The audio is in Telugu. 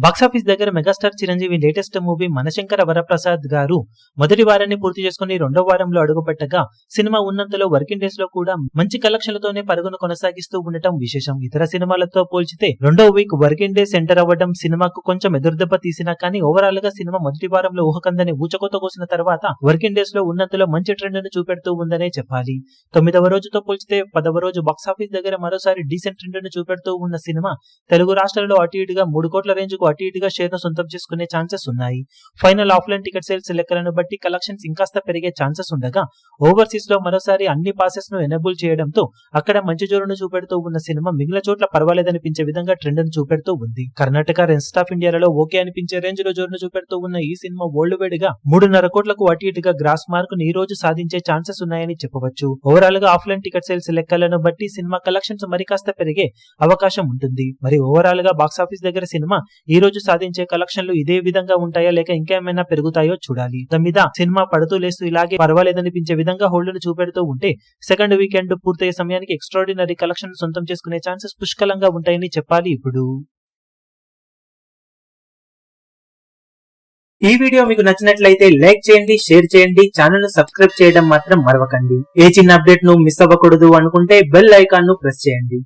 బాక్సాఫీస్ దగ్గర megastar Chiranjeevi latest movie Mana Shankara Vara Prasad garu మొదటి వారాన్ని పూర్తి చేసుకుని రెండో వారంలో అడుగుపెట్టగా సినిమా ఉన్నంతలో వర్కింగ్ డేస్ లో కూడా మంచి కలెక్షన్లతోనే పరుగును కొనసాగిస్తూ ఉండటం విశేషం. ఇతర సినిమాలతో పోల్చితే రెండో వీక్ వర్కింగ్ డే సెంటర్ అవ్వడం సినిమాకు కొంచెం ఎదురుదెబ్బ తీసినా కానీ ఓవరాల్ గా సినిమా మొదటి వారంలో ఊహకందని ఊచకోత కోసిన తర్వాత వర్కింగ్ డేస్ లో ఉన్నంతలో మంచి ట్రెండ్ ను చూపెడుతూ ఉందనే చెప్పాలి. 9వ రోజుతో పోల్చితే 10వ రోజు బాక్సాఫీస్ దగ్గర మరోసారి డీసెంట్ ట్రెండ్ ను చూపెడుతూ ఉన్న సినిమా తెలుగు రాష్ట్రాల్లో అటు ఇటుగా 3 కోట్ల రేంజ్ కు అటు ఇటుగా షేర్ ను సొంతం చేసుకునే ఛాన్సెస్ ఉన్నాయి. ఫైనల్ ఆఫ్లైన్ టికెట్ సేల్స్ లెక్కలను బట్టి కలెక్షన్స్ ఇంకాస్త పెరిగే ఛాన్సెస్ ఉండగా ఓవర్సీస్ లో మరోసారి అన్ని పాసెస్ ను ఎనేబుల్ చేయడంతో అక్కడ మంచి జోరును చూపెడుతూ ఉన్న సినిమా మిగిలిన చోట్ల పర్వాలేదనిపించే విధంగా ట్రెండ్ ను చూపెడుతూ ఉంది. కర్ణాటక, రెస్ట్ ఆఫ్ ఇండియాలలో ఓకే అనిపించే రేంజ్ లో జోరును చూపెడుతూ ఉన్న ఈ సినిమా వరల్డ్ వైడ్ గా 3.5 కోట్లకు అటు ఇటుగా గ్రాస్ మార్క్ ను ఈ రోజు సాధించే ఛాన్సెస్ ఉన్నాయని చెప్పవచ్చు. ఓవరాల్ గా ఆఫ్లైన్ టికెట్ సేల్స్ లెక్కలను బట్టి సినిమా కలెక్షన్స్ మరి కాస్త పెరిగే అవకాశం ఉంటుంది. మరి ఓవరాల్ గా బాక్సాఫీస్ దగ్గర సినిమా ఈ రోజు సాధించే కలెక్షన్లు ఇదే విధంగా ఉంటాయా లేక ఇంకేమైనా పెరుగుతాయో చూడాలి. మీద సినిమా పడుతూ లేస్తూ ఇలాగే పర్వాలేదనిపించే విధంగా హోల్డ్ ను చూపెడుతూ ఉంటే సెకండ్ వీకెండ్ పూర్తయ్యే సమయానికి ఎక్స్ట్రాడినరీ కలెక్షన్ సొంతం చేసుకునే ఛాన్సెస్ పుష్కలంగా ఉంటాయని చెప్పాలి. ఇప్పుడు ఈ వీడియో మీకు నచ్చినట్లయితే లైక్ చేయండి, షేర్ చేయండి, ఛానల్ ను సబ్స్క్రైబ్ చేయడం మాత్రం మరవకండి. ఏ చిన్న అప్డేట్ ను మిస్ అవ్వకూడదు అనుకుంటే బెల్ ఐకాన్ ను ప్రెస్ చేయండి.